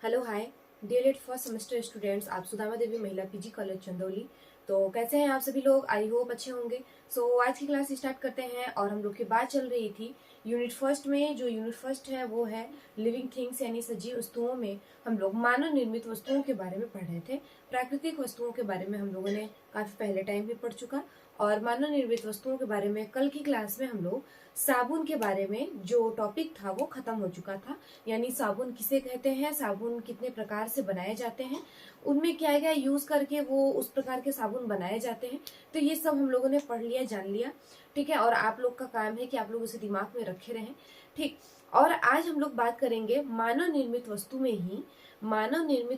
Hello hi DElEd first semester students, आप सुदामा देवी महिला PG college Chandauli. तो कैसे हैं आप सभी लोग? आई होप अच्छे होंगे। सो आज की क्लास स्टार्ट करते हैं। और हम लोग की बात चल रही थी यूनिट फर्स्ट में। जो यूनिट फर्स्ट है वो है लिविंग थिंग्स यानी सजीव वस्तुओं में हम लोग मानव निर्मित वस्तुओं के बारे में पढ़ रहे थे। प्राकृतिक वस्तुओं के बारे में हम लोगों ने काफी पहले टाइम में पढ़ चुका, और मानव निर्मित वस्तुओं के बारे में कल की क्लास में हम लोग साबुन के बारे में जो टॉपिक था वो खत्म हो चुका था। यानी साबुन किसे कहते हैं, साबुन कितने प्रकार से बनाए जाते हैं, उनमें क्या क्या यूज करके वो उस प्रकार के साबुन बनाए जाते हैं। तो ये सब हम लोगों ने पढ़ लिया, जान लिया, ठीक है। और आप लोग का काम है कि आप लोग उसे दिमाग में रखे रहें, ठीक। और आज हम लोग बात करेंगे मानव निर्मित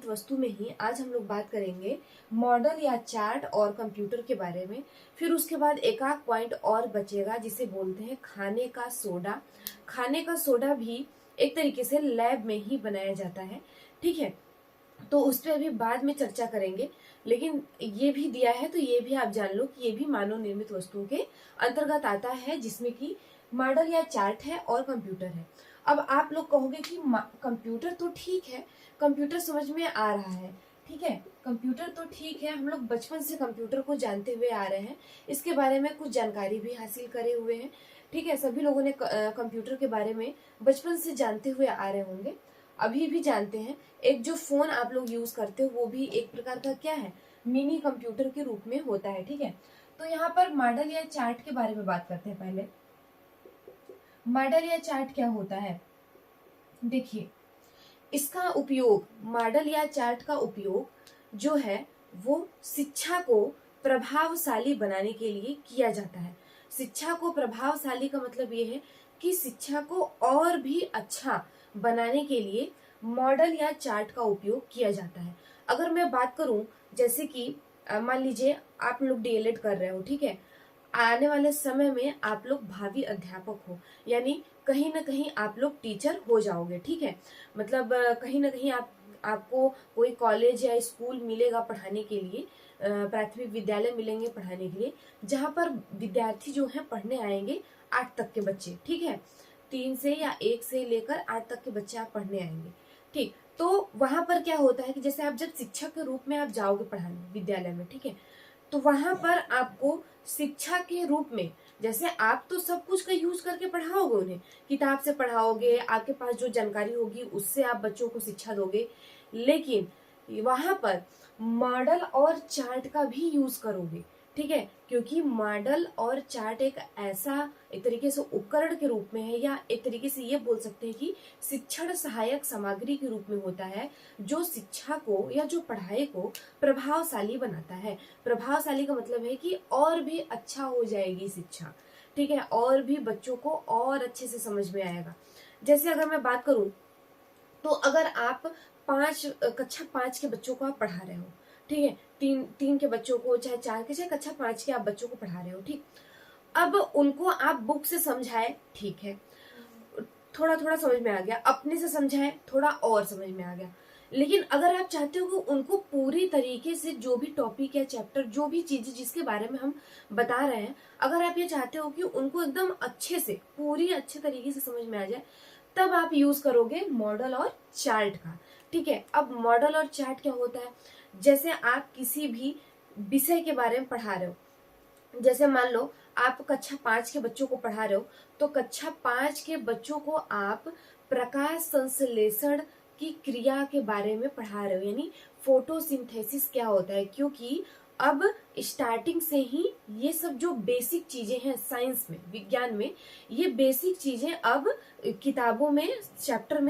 वस्तु में ही आज हम लोग बात करेंगे मॉडल या चार्ट और कंप्यूटर के बारे में। फिर उसके बाद एक आध पॉइंट और बचेगा जिसे बोलते हैं खाने का सोडा। खाने का सोडा भी एक तरीके से लैब में ही बनाया जाता है, ठीक है। तो उस पर अभी बाद में चर्चा करेंगे, लेकिन ये भी दिया है तो ये भी आप जान लो कि ये भी मानव निर्मित वस्तुओं के अंतर्गत आता है, जिसमें कि मॉडल या चार्ट है और कंप्यूटर है। अब आप लोग कहोगे कि कंप्यूटर तो ठीक है, कंप्यूटर समझ में आ रहा है, ठीक है, कंप्यूटर तो ठीक है, हम लोग बचपन से कंप्यूटर को जानते हुए आ रहे हैं, इसके बारे में कुछ जानकारी भी हासिल करे हुए हैं, ठीक है। सभी लोगों ने कंप्यूटर के बारे में बचपन से जानते हुए आ रहे होंगे, अभी भी जानते हैं। एक जो फोन आप लोग यूज करते हो वो भी एक प्रकार का क्या है, मिनी कंप्यूटर के रूप में होता है, ठीक है। तो यहाँ पर मॉडल या चार्ट के बारे में बात करते हैं। पहले मॉडल या चार्ट क्या होता है, देखिए इसका उपयोग, मॉडल या चार्ट का उपयोग जो है वो शिक्षा को प्रभावशाली बनाने के लिए किया जाता है। शिक्षा को प्रभावशाली का मतलब ये है कि शिक्षा को और भी अच्छा बनाने के लिए मॉडल या चार्ट का उपयोग किया जाता है। अगर मैं बात करूं, जैसे कि मान लीजिए आप लोग डीएलएड कर रहे हो, ठीक है, आने वाले समय में आप लोग भावी अध्यापक हो, यानी कहीं ना कहीं आप लोग टीचर हो जाओगे, ठीक है। मतलब कहीं ना कहीं आपको कोई कॉलेज या स्कूल मिलेगा पढ़ाने के लिए, प्राथमिक विद्यालय मिलेंगे पढ़ाने के लिए, जहां पर विद्यार्थी जो है पढ़ने आएंगे 8 तक के बच्चे, ठीक है। 3 से या 1 से लेकर 8 तक के बच्चे आप पढ़ने आएंगे, ठीक। तो वहां पर क्या होता है कि जैसे आप जब शिक्षक के रूप में आप जाओगे पढ़ाने विद्यालय में, ठीक है, तो वहां पर आपको शिक्षा के रूप में, जैसे आप तो सब कुछ का यूज करके पढ़ाओगे उन्हें, किताब से पढ़ाओगे, आपके पास जो जानकारी होगी उससे आप बच्चों को शिक्षा दोगे, लेकिन वहां पर मॉडल और चार्ट का भी यूज करोगे, ठीक है। क्योंकि मॉडल और चार्ट एक तरीके से उपकरण के रूप में है, या एक तरीके से ये बोल सकते हैं कि शिक्षण सहायक सामग्री के रूप में होता है, जो शिक्षा को या जो पढ़ाई को प्रभावशाली बनाता है। प्रभावशाली का मतलब है कि और भी अच्छा हो जाएगी शिक्षा, ठीक है, और भी बच्चों को और अच्छे से समझ में आएगा। जैसे अगर मैं बात करूं, तो अगर आप कक्षा 5 के बच्चों को आप पढ़ा रहे हो, ठीक है, तीन के बच्चों को, चाहे 4 के, चाहे कक्षा 5 के आप बच्चों को पढ़ा रहे हो, ठीक। अब उनको आप बुक से समझाए, ठीक है, थोड़ा थोड़ा समझ में आ गया, अपने से समझाए थोड़ा और समझ में आ गया, लेकिन अगर आप चाहते हो कि उनको पूरी तरीके से जो भी टॉपिक या चैप्टर, जो भी चीजें जिसके बारे में हम बता रहे हैं, अगर आप ये चाहते हो कि उनको एकदम अच्छे से पूरी अच्छे तरीके से समझ में आ जाए, तब आप यूज करोगे मॉडल और चार्ट का, ठीक है। अब मॉडल और चार्ट क्या होता है, जैसे आप किसी भी विषय के बारे में पढ़ा रहे हो, जैसे मान लो आप कक्षा 5 के बच्चों को पढ़ा रहे हो, तो कक्षा 5 के बच्चों को आप प्रकाश संश्लेषण की क्रिया के बारे में पढ़ा रहे हो, यानी फोटोसिंथेसिस क्या होता है। क्योंकि अब स्टार्टिंग से ही ये सब जो बेसिक चीजें हैं साइंस में, विज्ञान में, ये बेसिक चीजें अब किताबों में, चैप्टर में